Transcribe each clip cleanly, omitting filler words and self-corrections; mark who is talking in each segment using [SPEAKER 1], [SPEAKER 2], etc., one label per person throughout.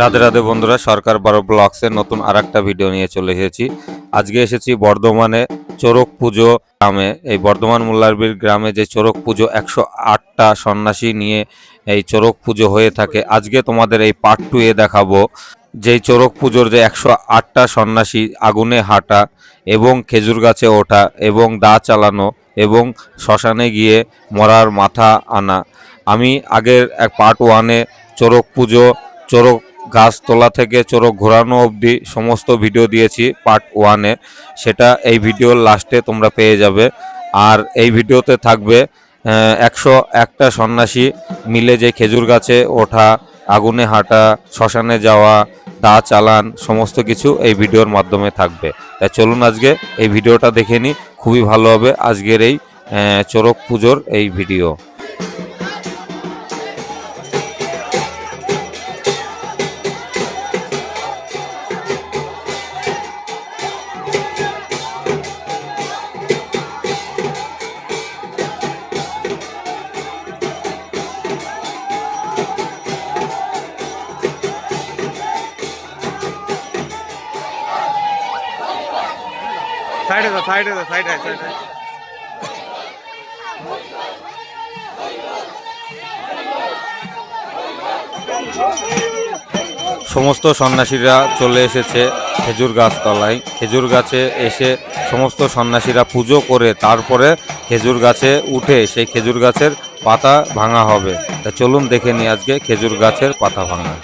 [SPEAKER 1] রাধে রাধে বন্ধুরা, সরকার 12 ব্লগসের নতুন আরেকটা ভিডিও নিয়ে চলে এসেছি। আজকে এসেছি বর্ধমানে চড়ক পুজো গ্রামে। এই বর্ধমান মোল্লারবীর গ্রামে যে চড়ক পুজো 108টা সন্ন্যাসী নিয়ে এই চড়ক পুজো হয়ে থাকে। আজকে তোমাদের এই পার্ট 2 এ দেখাবো যেই চড়ক পুজোর যে 108টা সন্ন্যাসী আগুনে হাঁটা এবং খেজুর গাছে ওঠা এবং দা চালানো এবং শ্মশানে গিয়ে মরার মাথা আনা। আমি আগের এক পার্ট 1-এ চড়ক পুজো, চড়ক গাছ তোলা থেকে চড়ক ঘোরানো অবধি সমস্ত ভিডিও দিয়েছি পার্ট 1-এ। সেটা এই ভিডিওর লাস্টে তোমরা পেয়ে যাবে। আর এই ভিডিওতে থাকবে 101টা সন্ন্যাসী মিলে যে খেজুর গাছে ওঠা, আগুনে হাঁটা, শ্মশানে যাওয়া, দা চালান, সমস্ত কিছু এই ভিডিওর মাধ্যমে থাকবে। তাই চলুন আজকে এই ভিডিওটা দেখে নিই, খুবই ভালো হবে আজকের এই চড়ক পুজোর এই ভিডিও। সমস্ত সন্ন্যাসীরা চলে এসেছে খেজুর গাছ তলায়। খেজুর গাছে এসে সমস্ত সন্ন্যাসীরা পুজো করে তারপরে খেজুর গাছে উঠে সেই খেজুর গাছের পাতা ভাঙা হবে। তা চলুন দেখে নিই আজকে খেজুর গাছের পাতা ভাঙা।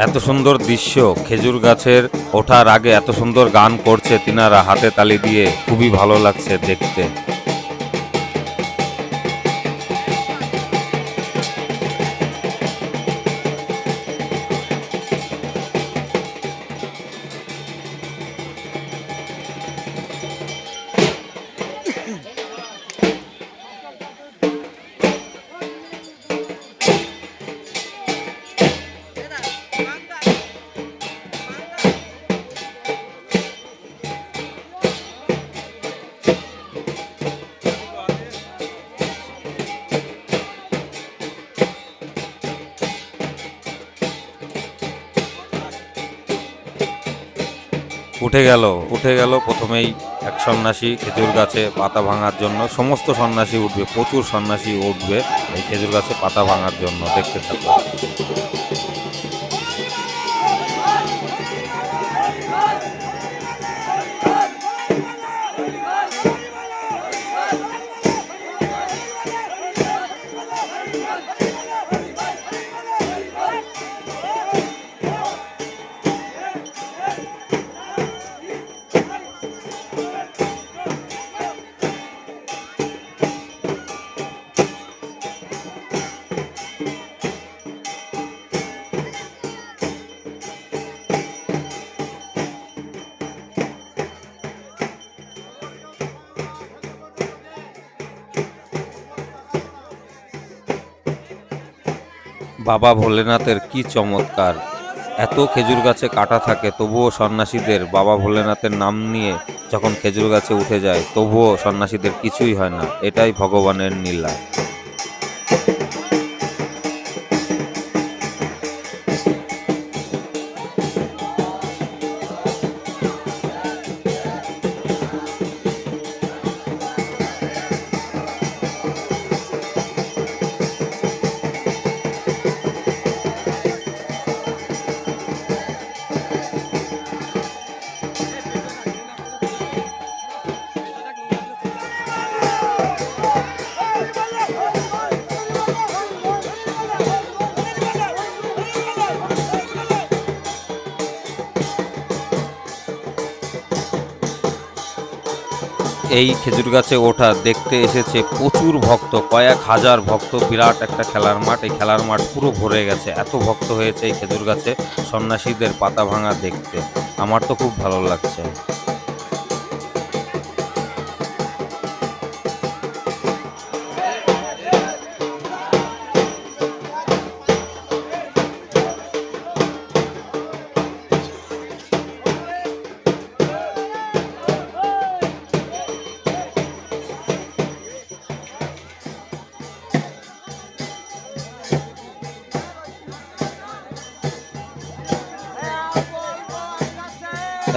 [SPEAKER 1] এত সুন্দর দৃশ্য, খেজুর গাছের ওঠার আগে এত সুন্দর গান করছে তিনারা হাতে তালি দিয়ে, খুবই ভালো লাগছে দেখতে। উঠে গেল প্রথমেই এক সন্ন্যাসী খেজুর গাছে পাতা ভাঙার জন্য। সমস্ত সন্ন্যাসী উঠবে, প্রচুর সন্ন্যাসী উঠবে এই খেজুর গাছে পাতা ভাঙার জন্য। দেখতে থাকো। বাবা ভোলেনাথের কি চমৎকার! এত খেজুর গাছে কাটা থাকে তবুও সন্ন্যাসীদের বাবা ভোলেনাথের নাম নিয়ে যখন খেজুর গাছে উঠে যায় তবুও সন্ন্যাসীদের কিছুই হয় না। এটাই ভগবানের লীলা। এই খেজুর গাছে ওঠা দেখতে এসেছে প্রচুর ভক্ত, কয়েক হাজার ভক্ত। বিরাট একটা খেলার মাঠ, এই খেলার মাঠ পুরো ভরে গেছে, এত ভক্ত হয়েছে এই খেজুর গাছে সন্ন্যাসীদের পাতা ভাঙা দেখতে। আমার তো খুব ভালো লাগছে।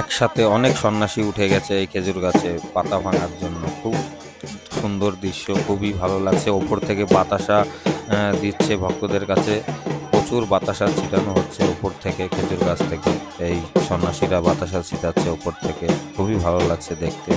[SPEAKER 1] একসাথে অনেক সন্ন্যাসী উঠে গেছে এই খেজুর গাছে পাতা ভাঙার জন্য। খুব সুন্দর দৃশ্য, খুবই ভালো লাগছে। ওপর থেকে বাতাসা দিচ্ছে ভক্তদের কাছে, প্রচুর বাতাসা ছিটানো হচ্ছে ওপর থেকে, খেজুর গাছ থেকে এই সন্ন্যাসীরা বাতাসা ছিটাচ্ছে ওপর থেকে। খুবই ভালো লাগছে দেখতে।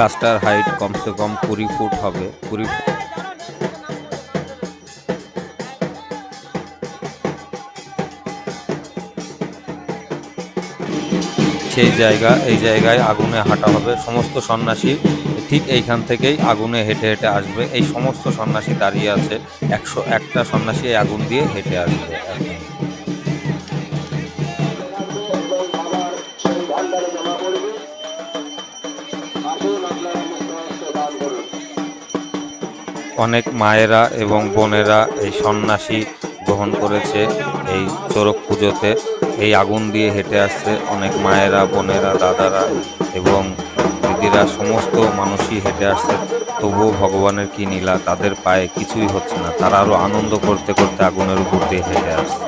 [SPEAKER 1] গাছটার হাইট কমসে কম 20 ফুট হবে, 20 ফুট। এই জায়গায় আগুনে হাঁটা হবে। সমস্ত সন্ন্যাসী ঠিক এইখান থেকেই আগুনে হেঁটে হেঁটে আসবে। এই সমস্ত সন্ন্যাসী দাঁড়িয়ে আছে, 101টা সন্ন্যাসী এই আগুন দিয়ে হেঁটে আসবে এখন। অনেক মায়েরা এবং বোনেরা এই সন্ন্যাসী গ্রহণ করেছে এই চড়ক পুজোতে। এই আগুন দিয়ে হেঁটে আসছে অনেক মায়েরা, বোনেরা, দাদারা এবং দিদিরা, সমস্ত মানুষই হেঁটে আসছে। তবুও ভগবানের কি নীলা, তাদের পায়ে কিছুই হচ্ছে না, তারা আরো আনন্দ করতে করতে আগুনের উপর দিয়ে হেঁটে আসছে।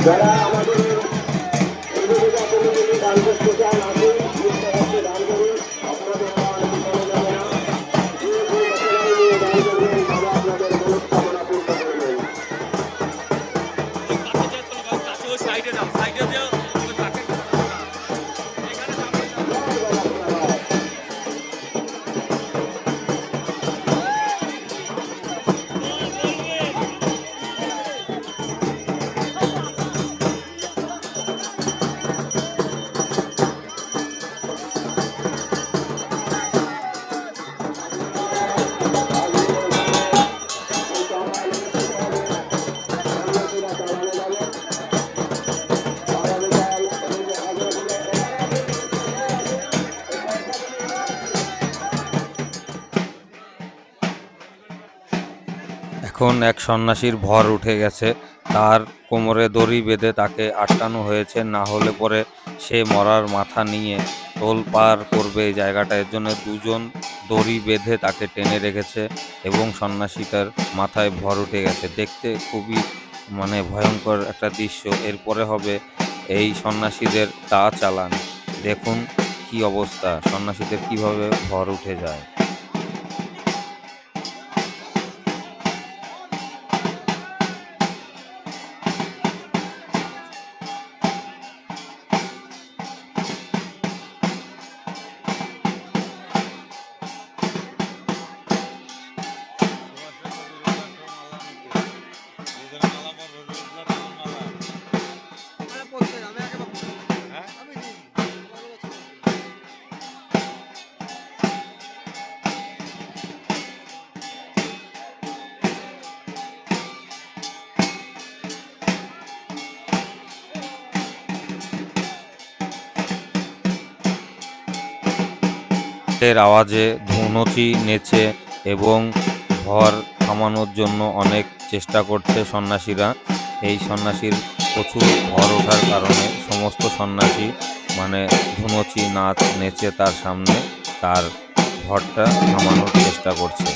[SPEAKER 1] যারা আমাদের দান করতে চান আসুন, দান করুন। আপনাদের দান করবেন, বাবা আপনাদের মনস্কামনা পূর্ণ করবেন। এখন এক সন্ন্যাসীর ভর উঠে গেছে, তার কোমরে দড়ি বেঁধে তাকে আটকানো হয়েছে, না হলে পরে সে মরার মাথা নিয়ে তোলপাড় করবে এই জায়গাটা। এর জন্য দুজন দড়ি বেঁধে তাকে টেনে রেখেছে এবং সন্ন্যাসীটার মাথায় ভর উঠে গেছে। দেখতে খুবই ভয়ঙ্কর একটা দৃশ্য। এরপরে হবে এই সন্ন্যাসীদের দা চালান। দেখুন কি অবস্থা, সন্ন্যাসীদের কিভাবে ভর উঠে যায়। এর আওয়াজে ধুনুচি নেচে এবং ভর থামানোর জন্য অনেক চেষ্টা করছে সন্ন্যাসীরা। এই সন্ন্যাসীর প্রচুর ভর ওঠার কারণে সমস্ত সন্ন্যাসী মানে ধুনুচি নাচ নেচে তার সামনে তার ভরটা থামানোর চেষ্টা করছে।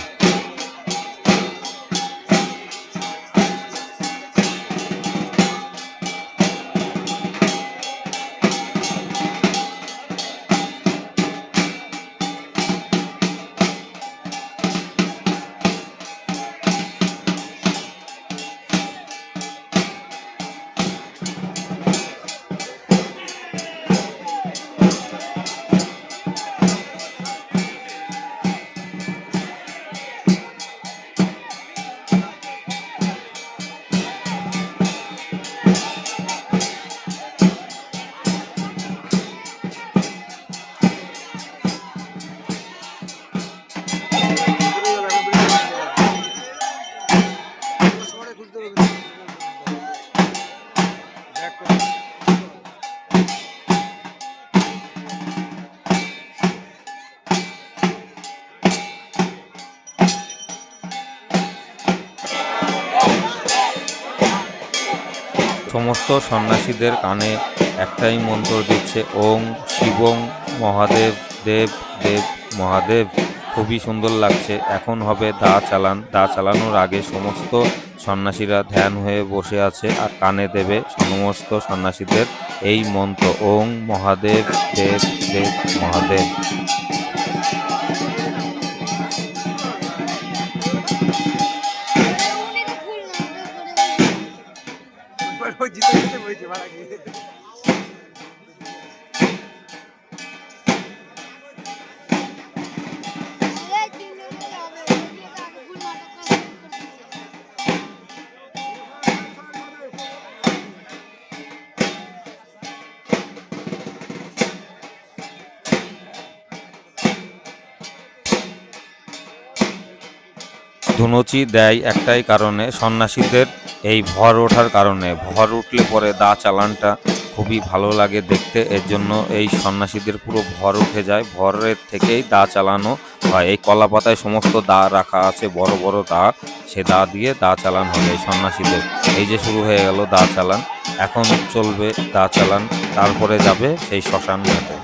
[SPEAKER 1] সমস্ত সন্ন্যাসীদের কানে একটাই মন্ত্র দিচ্ছে, ওং শিবং মহাদেব দেব দেব মহাদেব। খুবই সুন্দর লাগছে। এখন হবে দা চালান। দা চালানোর আগে সমস্ত সন্ন্যাসীরা ধ্যান হয়ে বসে আছে আর কানে দেবে সমস্ত সন্ন্যাসীদের এই মন্ত্র, ওং মহাদেব দেব দেব মহাদেব। ধুনুচি দেয় একটাই কারণে, সন্ন্যাসীদের এই ভর ওঠার কারণে। ভর উঠলে পরে দা চালানটা খুবই ভালো লাগে দেখতে, এর জন্য এই সন্ন্যাসীদের পুরো ভর উঠে যায়। ভরের থেকেই দা চালানো হয়। এই কলা পাতায় সমস্ত দা রাখা আছে, বড় বড় দা, সে দা দিয়ে দা চালান হয় এই সন্ন্যাসীদের। এই যে শুরু হয়ে গেল দা চালান, এখন চলবে দা চালান, তারপরে যাবে সেই শ্মশান ঘাটে।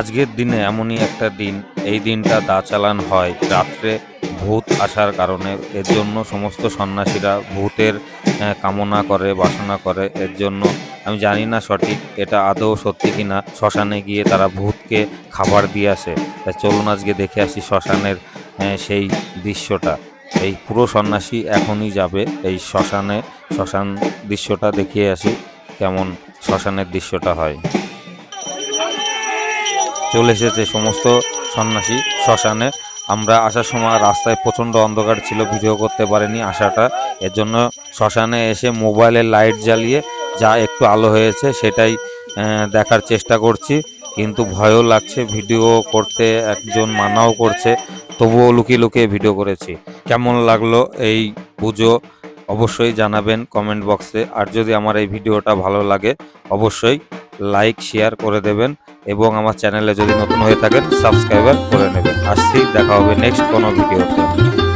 [SPEAKER 1] আজকের দিনে এমনই একটা দিন, এই দিনটা দা চালান হয় রাত্রে ভূত আসার কারণে। এর জন্য সমস্ত সন্ন্যাসীরা ভূতের কামনা করে, বাসনা করে। এর জন্য আমি জানি না সঠিক এটা আদৌ সত্যি কিনা, শ্মশানে গিয়ে তারা ভূতকে খাবার দিয়ে আসে। তাই চলুন আজকে দেখে আসি শ্মশানের সেই দৃশ্যটা। এই পুরো সন্ন্যাসী এখনই যাবে এই শ্মশানে, শ্মশান দৃশ্যটা দেখিয়ে আসি কেমন শ্মশানের দৃশ্যটা হয়। চলে এসেছে সমস্ত সন্ন্যাসী শ্মশানে। আমরা আসার সময় রাস্তায় প্রচণ্ড অন্ধকার ছিল, ভিডিও করতে পারিনি আসাটা। এর জন্য শ্মশানে এসে মোবাইলের লাইট জ্বালিয়ে যা একটু আলো হয়েছে সেটাই দেখার চেষ্টা করছি, কিন্তু ভয়ও লাগছে। ভিডিও করতে একজন মানাও করছে, তবুও লুকিয়ে লুকিয়ে ভিডিও করেছি। কেমন লাগলো এই পুজো অবশ্যই জানাবেন কমেন্ট বক্সে। আর যদি আমার এই ভিডিওটা ভালো লাগে অবশ্যই লাইক শেয়ার করে দেবেন, এবং আমার চ্যানেলে যদি নতুন হয়ে থাকেন সাবস্ক্রাইবার করে নেবেন। আসছি, দেখা হবে নেক্সট কোনো ভিডিওতে।